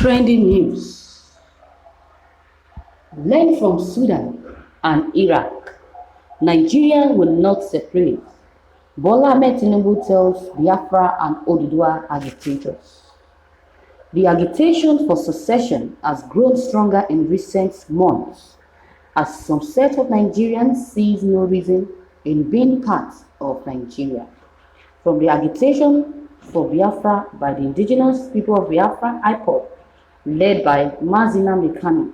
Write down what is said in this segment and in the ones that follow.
Trending news. Learn from Sudan and Iraq. Nigeria will not separate. Bola Ahmed Tinubu tells Biafra and Oduduwa agitators. The agitation for secession has grown stronger in recent months as some set of Nigerians sees no reason in being part of Nigeria. From the agitation for Biafra by the indigenous people of Biafra, IPOB, led by Nnamdi Kanu,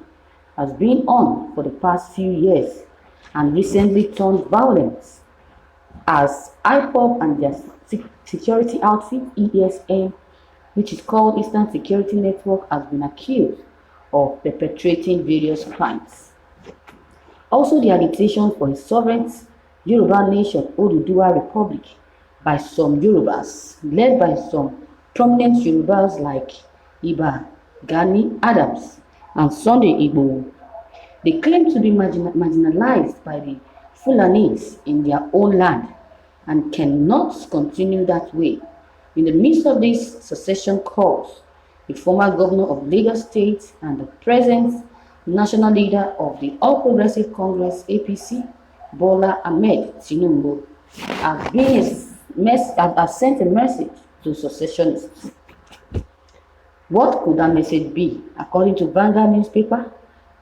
has been on for the past few years and recently turned violent as IPOB and their security outfit, ESN, which is called Eastern Security Network, has been accused of perpetrating various crimes. Also, the agitation for a sovereign Yoruba nation, Oduduwa Republic, by some Yorubas, led by some prominent Yorubas like Iba Gani Adams and Sunday Igboho. They claim to be marginalized by the Fulanis in their own land and cannot continue that way. In the midst of this secession cause, the former governor of Lagos State and the present national leader of the All Progressive Congress (APC), Bola Ahmed Tinubu, has sent a message to secessionists. What could that message be? According to Vanguard newspaper,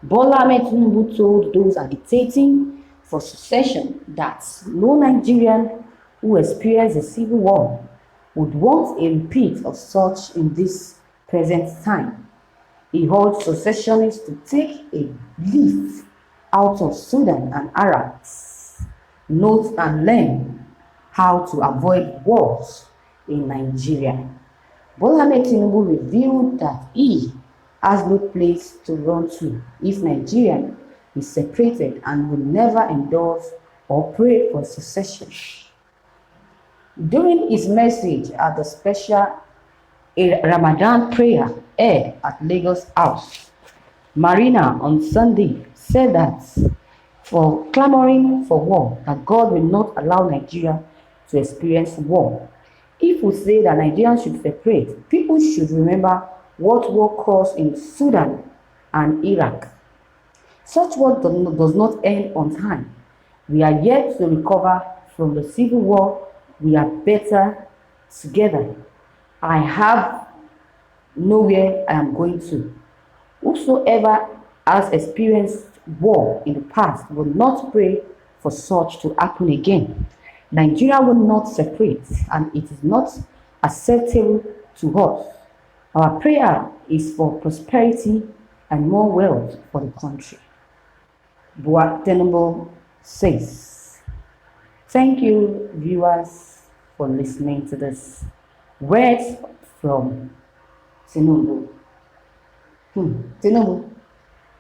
Bola Ahmed Tinubu told those agitating for secession that no Nigerian who experienced a civil war would want a repeat of such in this present time. He urged secessionists to take a leaf out of Sudan and Iraq, note and learn how to avoid wars in Nigeria. Bola Ahmed Tinubu revealed that he has no place to run to if Nigeria is separated and will never endorse or pray for secession. During his message at the special Ramadan prayer held at Lagos House, Marina on Sunday said that for clamoring for war, that God will not allow Nigeria to experience war. If we say that Nigerians should separate, people should remember what war caused in Sudan and Iraq. Such war does not end on time. We are yet to recover from the civil war. We are better together. I have nowhere I am going to. Whosoever has experienced war in the past will not pray for such to happen again. Nigeria will not separate, and it is not acceptable to us. Our prayer is for prosperity and more wealth for the country. Tinubu says. Thank you, viewers, for listening to this words from Tinubu. Tinubu,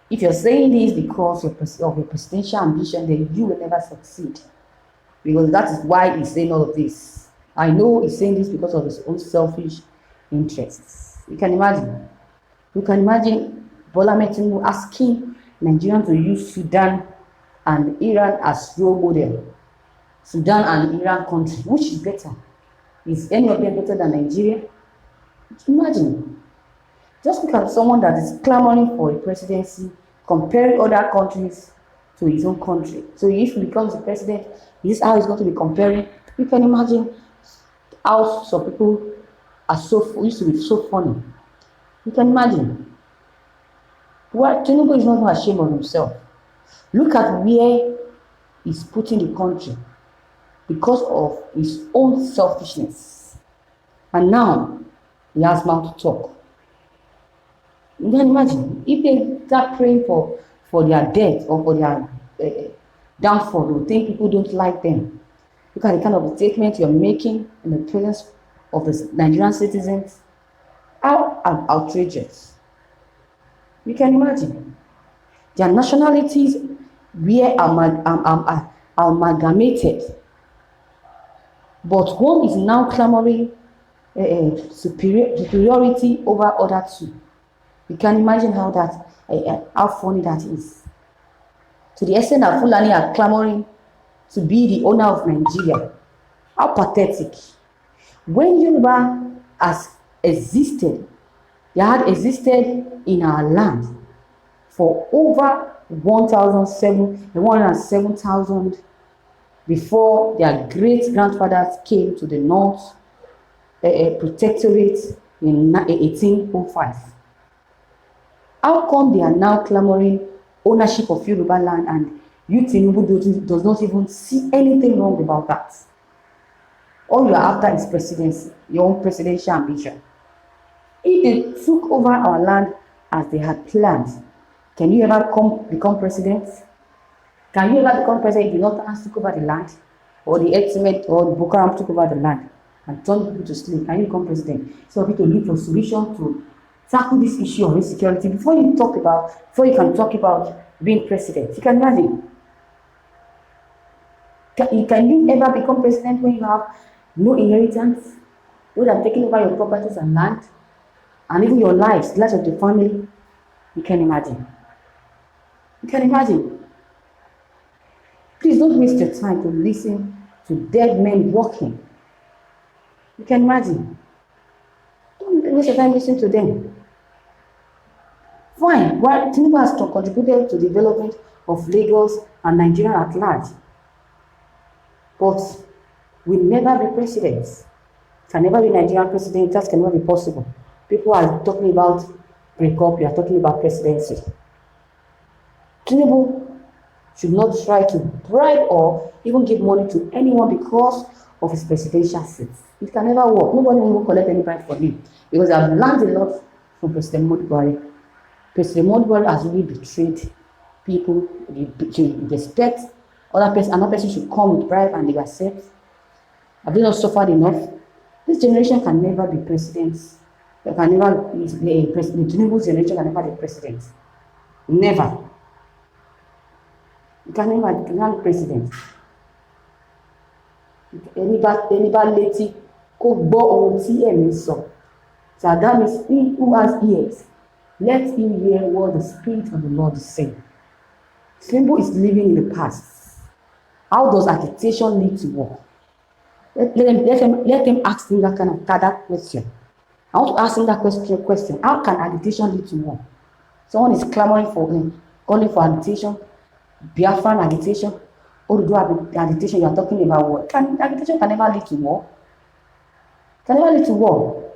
if you're saying this because of your presidential ambition, then you will never succeed. Because that is why he's saying all of this. I know he's saying this because of his own selfish interests. You can imagine. You can imagine Bola Ahmed Tinubu asking Nigerians to use Sudan and Iran as role model. Sudan and Iran country, which is better? Is any of them better than Nigeria? Imagine. Just look at someone that is clamoring for a presidency, comparing other countries to his own country. So if he becomes the president, this is how he's going to be comparing. You can imagine how some people used to be so funny. You can imagine. Well, Tinubu is not ashamed of himself. Look at where he's putting the country because of his own selfishness. And now he has mouth to talk. You can imagine if they start praying for their death or for their downfall, they will think people don't like them. Look at the kind of statement you're making in the presence of the Nigerian citizens. How outrageous. You can imagine. Their nationalities were amalgamated. But one is now clamoring superiority over other two. You can imagine how funny that is. To the extent that Fulani are clamoring to be the owner of Nigeria. How pathetic. When Yoruba has existed They had existed in our land for over 107,000 before their great-grandfathers came to the North Protectorate in 1805. How come they are now clamoring ownership of Yoruba land and you Tinubu does not even see anything wrong about that? All you are after is presidency, your own presidential ambition. If they took over our land as they had planned, can you ever become president? Can you ever become president if the Northerners took over the land? Or the Eximet or the Boko Haram took over the land and turned people to sleep? Can you become president? So we to look for solution to tackle this issue of insecurity before you can talk about being president. You can imagine. Can you ever become president when you have no inheritance? Those are taking over your properties and land, and even your lives, the lives of the family. You can imagine. You can imagine. Please don't waste your time to listen to dead men walking. You can imagine. Don't waste your time listening to them. Fine, while Tinubu has contributed to the development of Lagos and Nigeria at large, but will never be president. Can never be Nigerian president. That can never be possible. People are talking about breakup. You are talking about presidency. Tinubu should not try to bribe or even give money to anyone because of his presidential seat. It can never work. Nobody will collect any bribe from him because I've learned a lot from President Nnamdi. President Nnamdi has really betrayed people. They respect another person should come with bribe and they accept. Have they not suffered enough? This generation can never be presidents. They can never be president. Tinubu's generation can never be president. Never. You can never be president. Anybody létí kó gbọ́ ohun tí ẹ̀mí sọ. So that means he who has ears, let him hear what the Spirit of the Lord is saying. Tinubu is living in the past. How does agitation lead to war? Let them ask him that question. I want to ask him that question. How can agitation lead to war? Someone is clamoring for him, calling for agitation, Biafran agitation, Oduduwa agitation. You are talking about war. Agitation can never lead to war. Can never lead to war.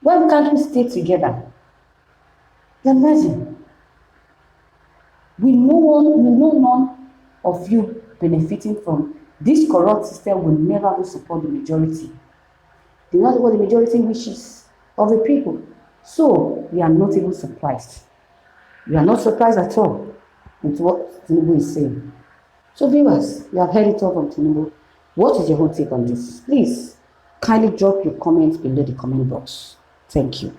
Why can't we stay together? You imagine. We know none of you benefiting from this corrupt system will never support the majority. They want what the majority wishes of the people. So we are not even surprised. We are not surprised at all with what Tinubu is saying. So viewers, you have heard it all from Tinubu. What is your own take on this? Please kindly drop your comments below the comment box. Thank you.